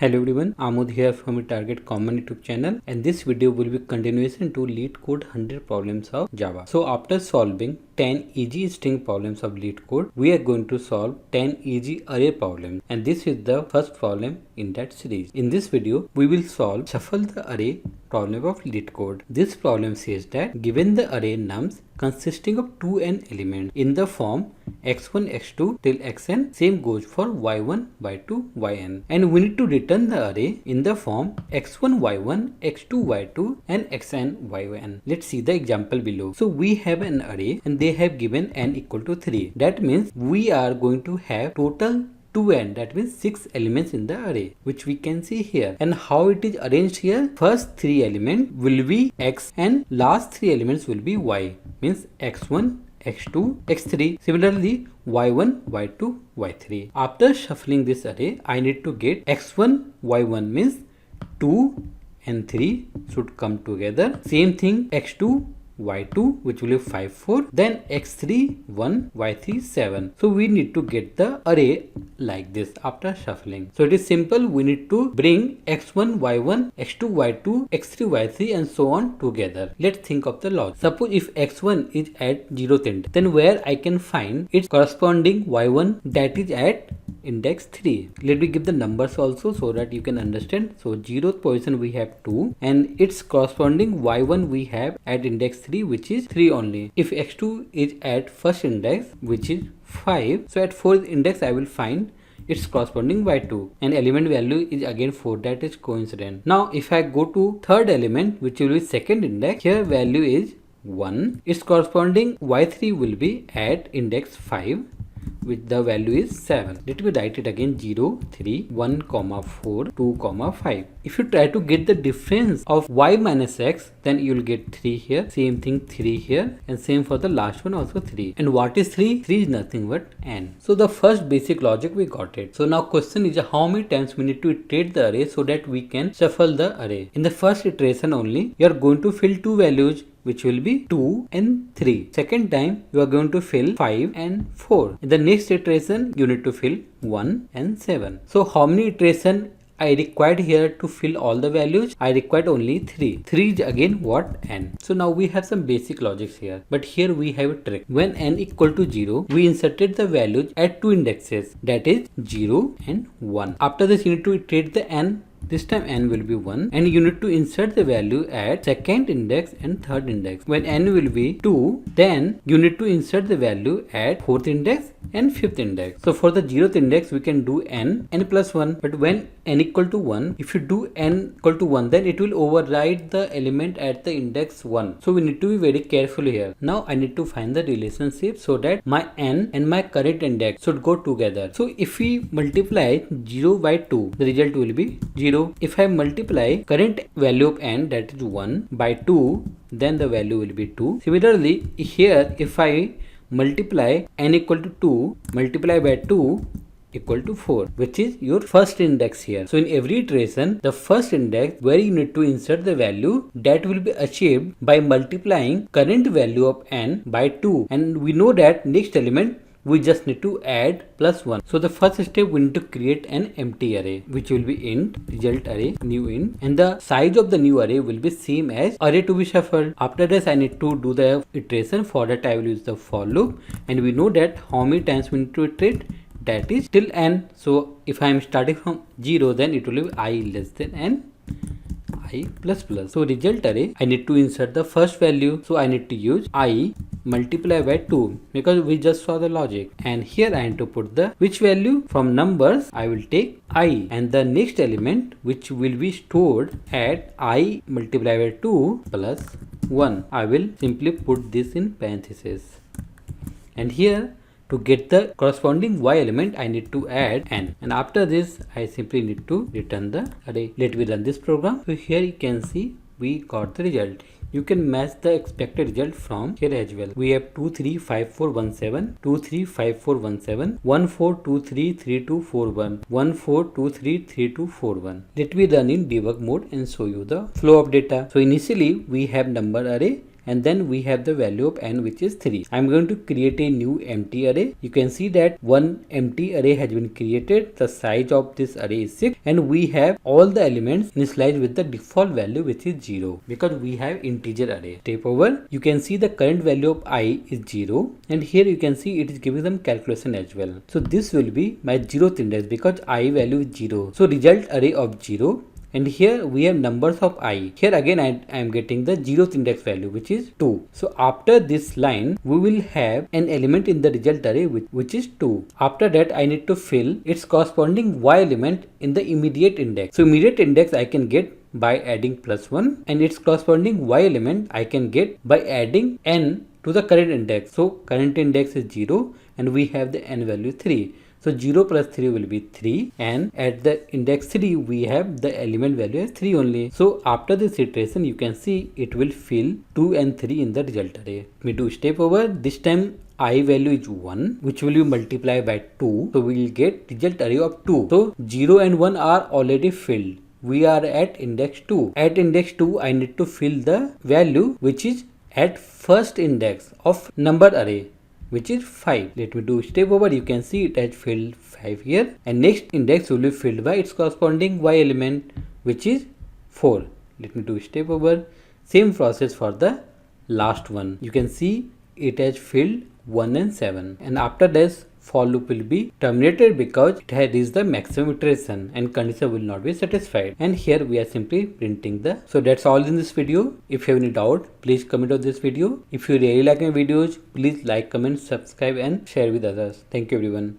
Hello everyone, Amod here from the Target Common YouTube channel, and this video will be continuation to LeetCode 100 problems of Java. So after solving 10 easy string problems of LeetCode, we are going to solve 10 easy array problems, and this is the first problem in that series. In this video, we will solve shuffle the array problem of LeetCode. This problem says that given the array nums consisting of 2n elements in the form x1 x2 till xn, same goes for y1 y2 yn, and we need to return the array in the form x1 y1 x2 y2 and xn yn. Let's see the example below. So we have an array and they have given n equal to 3. That means we are going to have total 2n, that means 6 elements in the array, which we can see here. And how it is arranged here? First 3 elements will be x and last 3 elements will be y, means x1 x2 x3. Similarly y1 y2 y3. After shuffling this array, I need to get x1 y1, means 2 and 3 should come together. Same thing x2 y2, which will be 5 4, then x3 1 y3 7. So we need to get the array like this after shuffling. So it is simple. We need to bring x1 y1 x2 y2 x3 y3 and so on together. Let's think of the logic. Suppose if x1 is at 0th index, then where I can find its corresponding y1 that is at index 3. Let me give the numbers also so that you can understand. So 0th position we have 2 and its corresponding y1 we have at index 3, which is 3 only. If x2 is at first index, which is 5, so at 4th index I will find its corresponding y2 and element value is again 4, that is coincident. Now if I go to third element, which will be second index, here value is 1, its corresponding y3 will be at index 5, which the value is 7. Let me write it again: 0 3 1 4 2 5. If you try to get the difference of y minus x, then you will get 3 here, same thing 3 here, and same for the last one also 3. And what is 3? 3 is nothing but n. So the first basic logic we got it. So now question is how many times we need to iterate the array so that we can shuffle the array. In the first iteration only, you are going to fill two values, which will be 2 and 3. Second time you are going to fill 5 and 4. In the next iteration you need to fill 1 and 7. So how many iteration I required here to fill all the values? I required only 3. 3 is again what? N. So now we have some basic logics here, but here we have a trick. When n equal to 0, we inserted the values at two indexes, that is 0 and 1. After this you need to iterate the n. This time n will be 1 and you need to insert the value at second index and third index. When n will be 2, then you need to insert the value at fourth index and fifth index. So for the 0th index we can do n plus 1, but when n equal to 1, if you do n equal to 1, then it will override the element at the index 1. So we need to be very careful here. Now I need to find the relationship so that my n and my current index should go together. So if we multiply 0 by 2, the result will be 0. If I multiply current value of n, that is 1, by 2, then the value will be 2. Similarly here, if I multiply n equal to 2 multiply by 2 equal to 4, which is your first index here. So in every iteration, the first index where you need to insert the value, that will be achieved by multiplying current value of n by 2, and we know that next element we just need to add plus 1. So the first step, we need to create an empty array, which will be int result array new int, and the size of the new array will be same as array to be shuffled. After this I need to do the iteration. For that I will use the for loop, and we know that how many times we need to iterate, that is till n. So if I am starting from 0, then it will be I less than n I plus plus. So result array, I need to insert the first value, so I need to use I multiply by 2 because we just saw the logic, and here I need to put the which value from numbers. I will take I, and the next element which will be stored at I multiply by 2 plus 1, I will simply put this in parentheses, and here to get the corresponding y element I need to add n, and after this I simply need to return the array. Let me run this program. So here you can see we got the result. You can match the expected result from here as well. We have 2 3 5 4 1 7, 2 3 5 4 1 7, 1 4 2 3 3 2 4 1, 1 4 2 3 3 2 4 1. Let me run in debug mode and show you the flow of data. So initially we have number array and then we have the value of n, which is 3. I'm going to create a new empty array. You can see that one empty array has been created. The size of this array is 6, and we have all the elements initialized with the default value, which is 0, because we have integer array. Step over, you can see the current value of I is 0, and here you can see it is giving some calculation as well. So this will be my 0th index because I value is 0. So result array of 0. And here we have numbers of I. Here again I am getting the 0th index value, which is 2. So after this line we will have an element in the result array which is 2. After that I need to fill its corresponding Y element in the immediate index. So immediate index I can get by adding +1, and its corresponding Y element I can get by adding n to the current index. So current index is 0 and we have the n value 3. So 0 plus 3 will be 3, and at the index 3 we have the element value as 3 only. So after this iteration you can see it will fill 2 and 3 in the result array. Let me do step over. This time I value is 1, which will you multiply by 2. So we will get result array of 2. So 0 and 1 are already filled. We are at index 2. At index 2 I need to fill the value which is at first index of number array, which is 5. Let me do step over. You can see it has filled 5 here, and next index will be filled by its corresponding Y element, which is 4. Let me do step over. Same process for the last one. You can see it has filled 1 and 7, and after this for loop will be terminated because it has reached the maximum iteration and condition will not be satisfied. And here we are simply printing the. So that's all in this video. If you have any doubt, please comment on this video. If you really like my videos, please like, comment, subscribe and share with others. Thank you everyone.